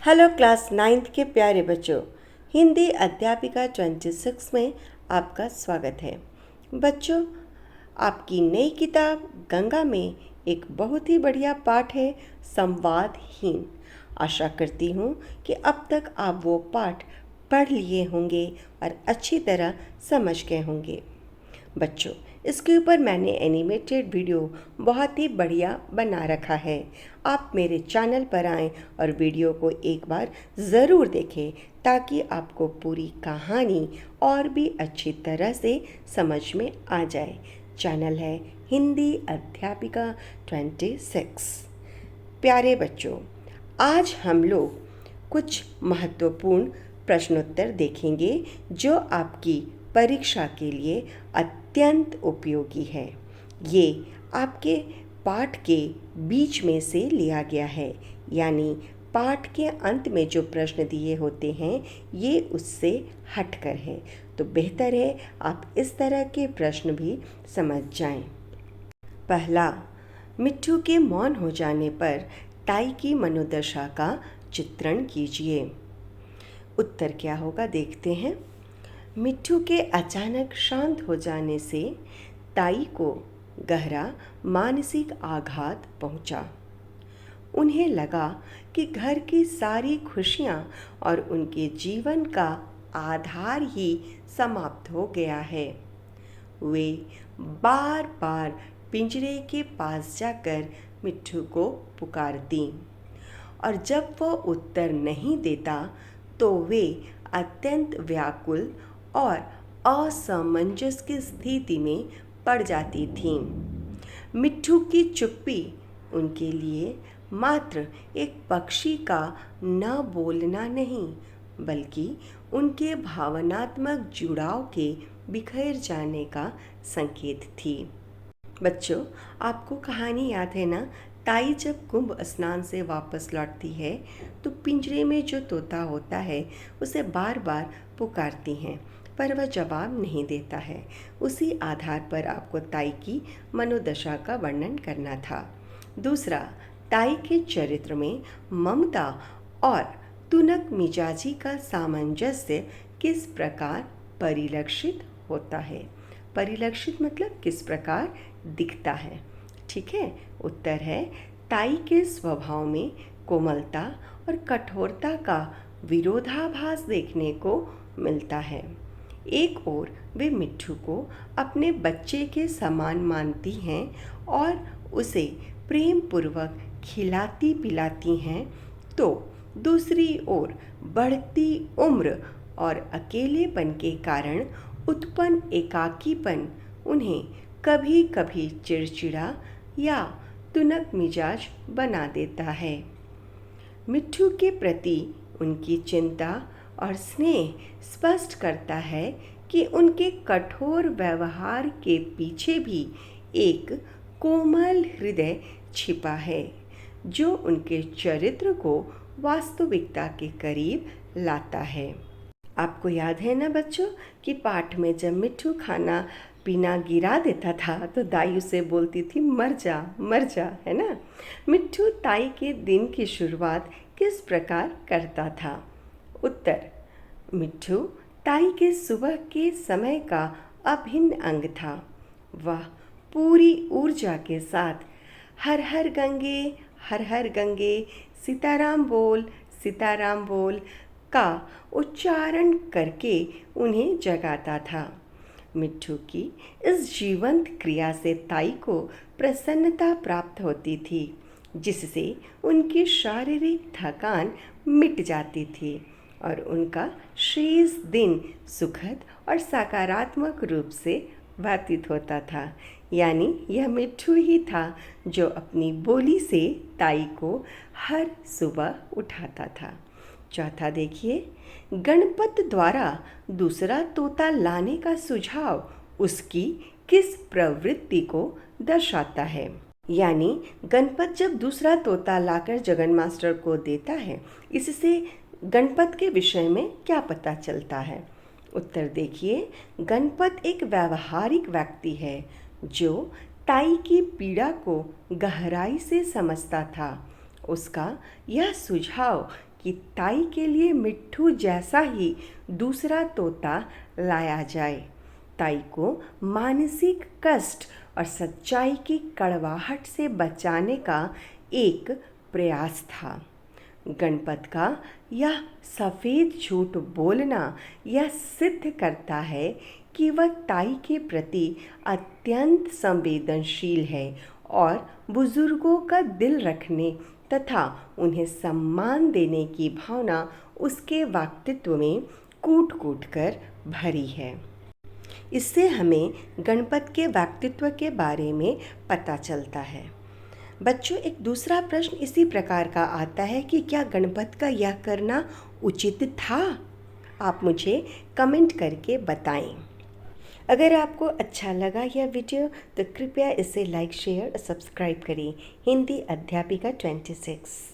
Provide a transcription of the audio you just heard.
Hello class 9th के प्यारे बच्चों, हिंदी अध्यापिका 26 में आपका स्वागत है। बच्चों, आपकी नई किताब गंगा में एक बहुत ही बढ़िया पाठ है संवादहीन। आशा करती हूँ कि अब तक आप वो पाठ पढ़ लिए होंगे और अच्छी तरह समझ गए होंगे। बच्चों, इसके ऊपर मैंने एनिमेटेड वीडियो बहुत ही बढ़िया बना रखा है। आप मेरे चैनल पर आएं और वीडियो को एक बार ज़रूर देखें ताकि आपको पूरी कहानी और भी अच्छी तरह से समझ में आ जाए। चैनल है हिंदी अध्यापिका 26। प्यारे बच्चों, आज हम लोग कुछ महत्वपूर्ण प्रश्नोत्तर देखेंगे जो आपकी परीक्षा के लिए अत्यंत उपयोगी है। ये आपके पाठ के बीच में से लिया गया है, यानी पाठ के अंत में जो प्रश्न दिए होते हैं ये उससे हटकर है। तो बेहतर है आप इस तरह के प्रश्न भी समझ जाएं। पहला, मिट्ठू के मौन हो जाने पर ताई की मनोदशा का चित्रण कीजिए। उत्तर क्या होगा देखते हैं। मिट्ठू के अचानक शांत हो जाने से ताई को गहरा मानसिक आघात पहुंचा। उन्हें लगा कि घर की सारी खुशियां और उनके जीवन का आधार ही समाप्त हो गया है। वे बार बार पिंजरे के पास जाकर मिट्ठू को पुकारती और जब वह उत्तर नहीं देता तो वे अत्यंत व्याकुल और असमंजस की स्थिति में पड़ जाती थीं। मिट्ठू की चुप्पी उनके लिए मात्र एक पक्षी का न बोलना नहीं, बल्कि उनके भावनात्मक जुड़ाव के बिखर जाने का संकेत थी। बच्चों, आपको कहानी याद है ना? ताई जब कुंभ स्नान से वापस लौटती है तो पिंजरे में जो तोता होता है उसे बार बार पुकारती हैं, पर वह जवाब नहीं देता है। उसी आधार पर आपको ताई की मनोदशा का वर्णन करना था। दूसरा, ताई के चरित्र में ममता और तुनक मिजाजी का सामंजस्य किस प्रकार परिलक्षित होता है? परिलक्षित मतलब किस प्रकार दिखता है। ठीक है, उत्तर है ताई के स्वभाव में कोमलता और कठोरता का विरोधाभास देखने को मिलता है। एक ओर वे मिट्ठू को अपने बच्चे के समान मानती हैं और उसे प्रेम पूर्वक खिलाती पिलाती हैं, तो दूसरी ओर बढ़ती उम्र और अकेलेपन के कारण उत्पन्न एकाकीपन उन्हें कभी कभी चिड़चिड़ा या तुनक मिजाज बना देता है। मिट्ठू के प्रति उनकी चिंता और स्नेह स्पष्ट करता है कि उनके कठोर व्यवहार के पीछे भी एक कोमल हृदय छिपा है जो उनके चरित्र को वास्तविकता के करीब लाता है। आपको याद है ना बच्चों कि पाठ में जब मिट्ठू खाना पीना गिरा देता था तो दाई उसे बोलती थी मर जा, है ना? मिट्ठू ताई के दिन की शुरुआत किस प्रकार करता था? उत्तर, मिट्ठू ताई के सुबह के समय का अभिन्न अंग था। वह पूरी ऊर्जा के साथ हर हर गंगे सीताराम बोल का उच्चारण करके उन्हें जगाता था। मिट्ठू की इस जीवंत क्रिया से ताई को प्रसन्नता प्राप्त होती थी, जिससे उनकी शारीरिक थकान मिट जाती थी और उनका शेष दिन सुखद और सकारात्मक रूप से व्यतीत होता था। यानी यह मिट्ठू ही था जो अपनी बोली से ताई को हर सुबह उठाता था। चौथा देखिए, गणपत द्वारा दूसरा तोता लाने का सुझाव उसकी किस प्रवृत्ति को दर्शाता है? यानी गणपत जब दूसरा तोता लाकर जगन मास्टर को देता है, इससे गणपत के विषय में क्या पता चलता है? उत्तर देखिए, गणपत एक व्यावहारिक व्यक्ति है जो ताई की पीड़ा को गहराई से समझता था। उसका यह सुझाव कि ताई के लिए मिट्ठू जैसा ही दूसरा तोता लाया जाए। ताई को मानसिक कष्ट और सच्चाई की कड़वाहट से बचाने का एक प्रयास था। गणपत का यह सफ़ेद झूठ बोलना यह सिद्ध करता है कि वह ताई के प्रति अत्यंत संवेदनशील है और बुजुर्गों का दिल रखने तथा उन्हें सम्मान देने की भावना उसके व्यक्तित्व में कूट कूट कर भरी है। इससे हमें गणपत के व्यक्तित्व के बारे में पता चलता है। बच्चों, एक दूसरा प्रश्न इसी प्रकार का आता है कि क्या गणपत का यह करना उचित था? आप मुझे कमेंट करके बताएं। अगर आपको अच्छा लगा यह वीडियो तो कृपया इसे लाइक, शेयर और सब्सक्राइब करें। हिंदी अध्यापिका 26।